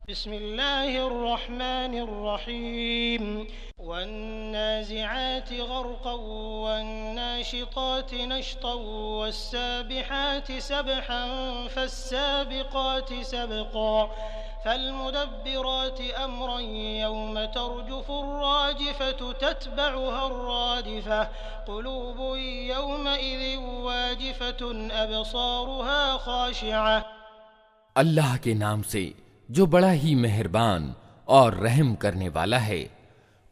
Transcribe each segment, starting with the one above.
बिस्मिल्लाहिर्रहमानिर्रहीम वन्नाज़िआति ग़र्क़न वन्नाशिताति नश्तन वस्साबिहाति सबहन फस्साबिक़ाति सबक़ा फल्मुदब्बिराति अम्रन यौम तर्जुफुर राजिफतु तत्बउहा रादिफ़ह क़ुलूबुन यौमइज़िन वाजिफ़तुन अबसारुहा ख़ाशिअह। अल्लाह के नाम से जो बड़ा ही मेहरबान और रहम करने वाला है।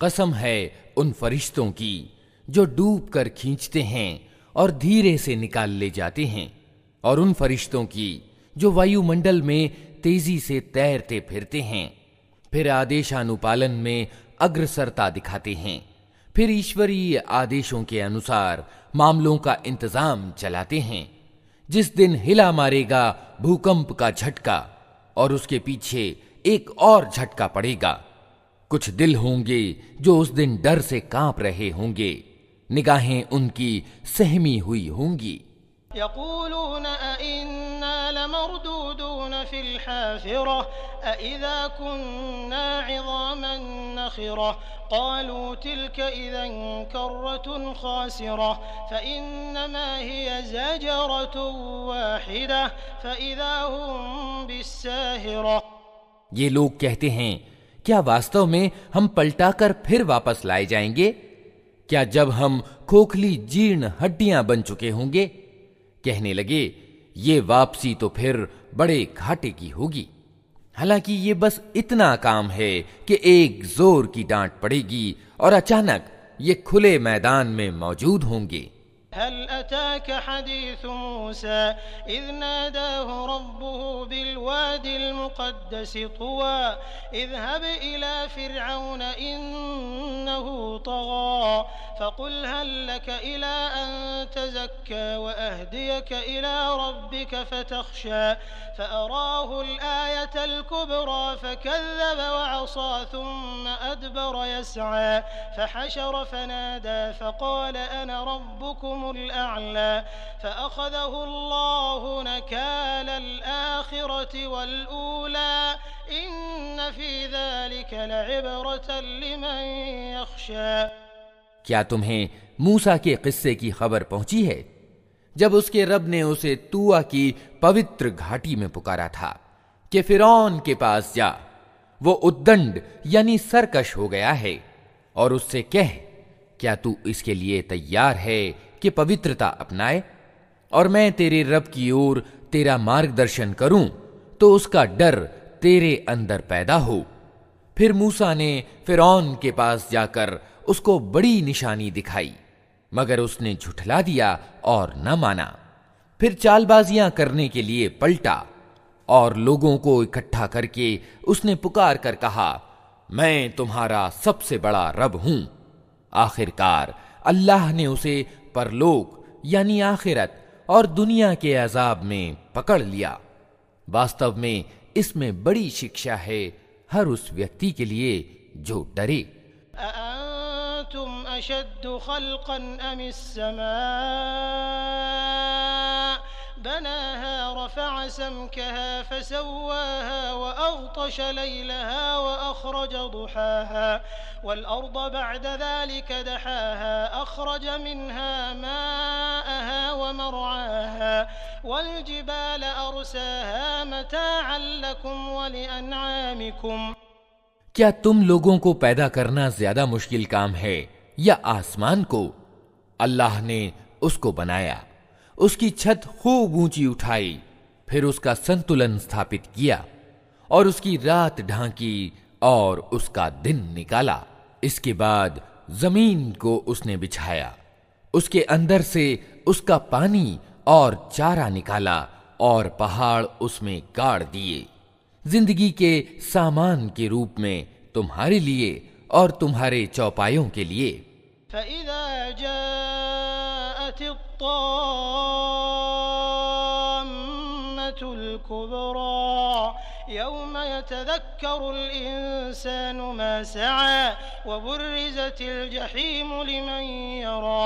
कसम है उन फरिश्तों की जो डूब कर खींचते हैं और धीरे से निकाल ले जाते हैं, और उन फरिश्तों की जो वायुमंडल में तेजी से तैरते फिरते हैं, फिर आदेशानुपालन में अग्रसरता दिखाते हैं, फिर ईश्वरीय आदेशों के अनुसार मामलों का इंतजाम चलाते हैं। जिस दिन हिला मारेगा भूकंप का झटका और उसके पीछे एक और झटका पड़ेगा। कुछ दिल होंगे जो उस दिन डर से कांप रहे होंगे, निगाहें उनकी सहमी हुई होंगी। यक़ूलून अइन्ना लमरदूदून फिल हाफ़िरह अइज़ा कुन्ना इज़ामन नख़िरह क़ालू तिल्क इज़न कर्रतुन ख़ासिरह फ़इन्नमा हिय ज़जरतुन वाहिदह फ़इज़ा हुम बिस्साहिरह। ये लोग कहते हैं, क्या वास्तव में हम पलटाकर फिर वापस लाए जाएंगे? क्या जब हम खोखली जीर्ण हड्डियां बन चुके होंगे? कहने लगे, ये वापसी तो फिर बड़े घाटे की होगी। हालांकि ये बस इतना काम है कि एक जोर की डांट पड़ेगी और अचानक ये खुले मैदान में मौजूद होंगे। हल अताक हदीस मूसा इज़ नादाहु रब्बुहु बिलवादिल मुक़द्दसि तुवा इज़हब इला फ़िरऔन इन्नहु तग़ा फ़क़ुल हल लक इला अन तज़क्का व अहदियक इला रब्बिक फ़तख़शा फ़अराहुल आयतल कुब्रा फ़कज़्ज़ब वअसा थुम्मा अदबर यसआ फ़हशर फ़नादा फ़क़ाल अना रब्बुकुम الأعلى فأخذه الله نكال الآخرة والأولى إن في ذلك لعبرة لمن يخشى। क्या तुम्हें मूसा के किस्से की खबर पहुंची है, जब उसके रब ने उसे तुआ की पवित्र घाटी में पुकारा था कि फिरौन के पास जा, वो उद्दंड यानी सरकश हो गया है, और उससे कह, क्या तू इसके लिए तैयार है कि पवित्रता अपनाए और मैं तेरे रब की ओर तेरा मार्गदर्शन करूं तो उसका डर तेरे अंदर पैदा हो। फिर मूसा ने फिरौन के पास जाकर उसको बड़ी निशानी दिखाई, मगर उसने झुठला दिया और न माना। फिर चालबाजियां करने के लिए पलटा और लोगों को इकट्ठा करके उसने पुकार कर कहा, मैं तुम्हारा सबसे बड़ा रब हूं। आखिरकार अल्लाह ने उसे परलोक यानी आखिरत और दुनिया के अजाब में पकड़ लिया। वास्तव में इसमें बड़ी शिक्षा है हर उस व्यक्ति के लिए जो डरे। अअंतुम अशद्दु खल्क़न अमिस समा बनाहा रफ़अ समकहा फसव्वाहा व अग़तश लैलहा व अख़रज दुहाहा वल अर्द बअद ज़ालिक दहाहा अख़रज मिन्हा माअहा व मरआहा वल जिबाल अरसाहा मताअन लकुम व लिअनआमिकुम। क्या तुम लोगों को पैदा करना ज्यादा मुश्किल काम है या आसमान को? अल्लाह ने उसको बनाया, उसकी छत खूब ऊंची उठाई, फिर उसका संतुलन स्थापित किया और उसकी रात ढांकी और उसका दिन निकाला। इसके बाद जमीन को उसने बिछाया, उसके अंदर से उसका पानी और चारा निकाला और पहाड़ उसमें गाड़ दिए, जिंदगी के सामान के रूप में तुम्हारे लिए और तुम्हारे चौपायों के लिए। फ़इज़ा जाअतित ताम्मतुल कुब्रा यौम यतज़क्करुल इंसानु मा सआ वबुर्रिज़तिल जहीमु लिमन यरा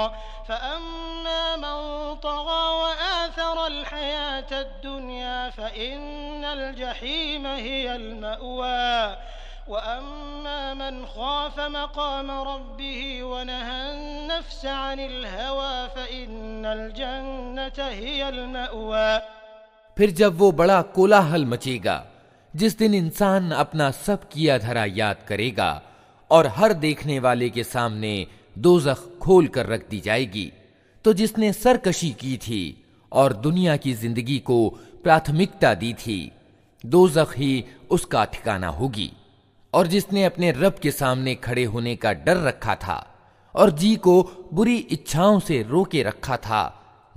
फअम्मा मन तग़ा वआथरल हयातद दुनिया फइन्नल जहीम हियल मअवा वअम्मा मन खाफ मक़ाम रब्बिही वनहन नफ्स अनिल हवा फइन्नल जन्नत हियल मअवा। फिर जब वो बड़ा कोलाहल मचेगा, जिस दिन इंसान अपना सब किया धरा याद करेगा और हर देखने वाले के सामने दोज़ख खोल कर रख दी जाएगी, तो जिसने सरकशी की थी और दुनिया की जिंदगी को प्राथमिकता दी थी, दोज़ख ही उसका ठिकाना होगी। और जिसने अपने रब के सामने खड़े होने का डर रखा था और जी को बुरी इच्छाओं से रोके रखा था,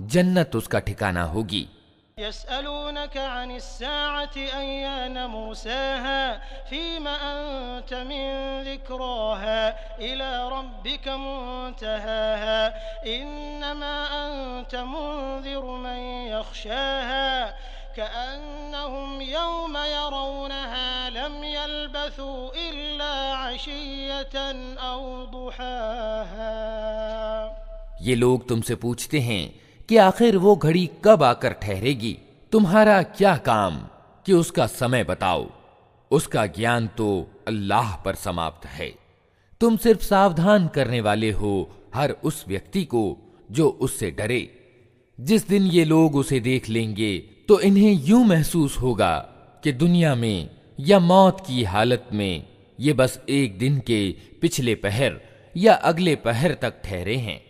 जन्नत उसका ठिकाना होगी। यसअलूनक अनिस्साअति अय्यान मुर्साहा फीमा अंत मिन ज़िक्राहा इला रब्बिक मुंतहाहा इन्नमा अंत मुंज़िरु मन यख्शाहा कअन्नहुम यौम यरौनहा लम यल्बथू इल्ला अशिय्यतन औ दुहाहा। ये लोग तुमसे पूछते हैं कि आखिर वो घड़ी कब आकर ठहरेगी, तुम्हारा क्या काम कि उसका समय बताओ। उसका ज्ञान तो अल्लाह पर समाप्त है। तुम सिर्फ सावधान करने वाले हो हर उस व्यक्ति को जो उससे डरे। जिस दिन ये लोग उसे देख लेंगे तो इन्हें यूं महसूस होगा कि दुनिया में या मौत की हालत में ये बस एक दिन के पिछले पहर या अगले पहर तक ठहरे हैं।